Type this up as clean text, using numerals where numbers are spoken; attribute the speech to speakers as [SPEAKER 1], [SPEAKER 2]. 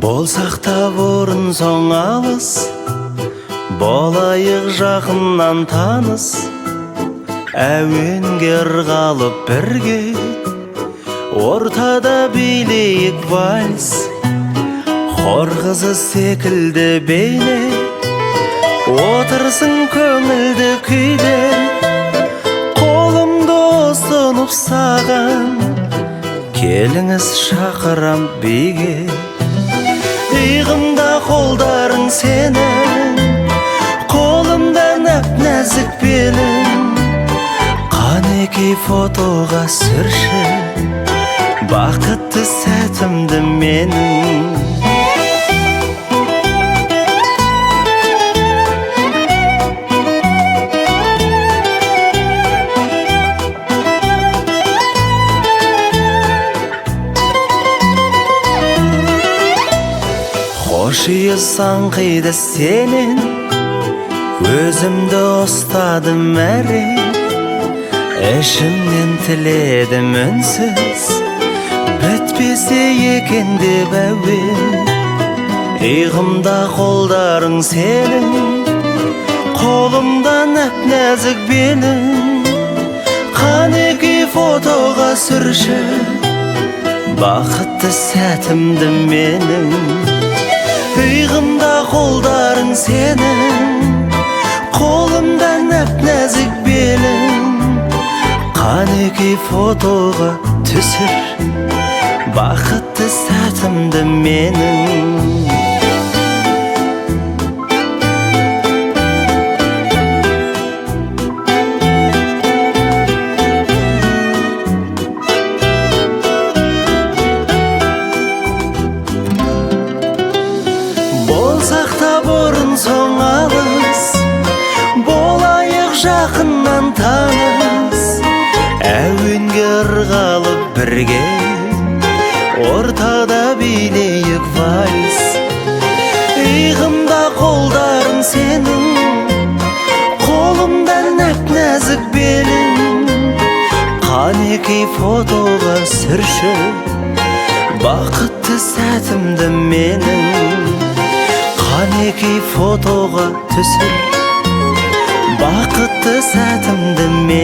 [SPEAKER 1] Болсақ та бұрын соң алыс, болайық жақыннан таныс. Әуенге ырғалып бірге, ортада билейік вальс. Хор қызы секілді бейне, отырсың көңілді күйде. Қолымды ұсынып саған, келіңіз шақырам биге. Иығымда қолдарың сенің, қолымда нәп-нәзік белің. Қанекей фотоға сүрші, бақытты сәтімді менің. Қошиыз аңқиды сенен, өзімді ұстадым әрең. Ішімнен тіледім үнсіз, бітпесе екен деп әуен. Иығымда қолдарың сенің, қолымда нәп-нәзік белің. Қанекей фотоға сүрші, бақытты сәтімді менің. Иығымда қолдарың сенің, қолымда нәп-нәзік белің. Қанекей фотоға түсір, бақытты сәтімді менің. Болсақ та бұрын соң алыс, болайық жақыннан таныс. Әуенге ырғалып бірге, ортада билейік вальс. Иығымда қолдарың сенің, қолымда нәп-нәзік белің. Қанекей фотоға сүрші, бақытты сәтімді менің. Қанекей фотоға түсір, бақытты сәтімді менің.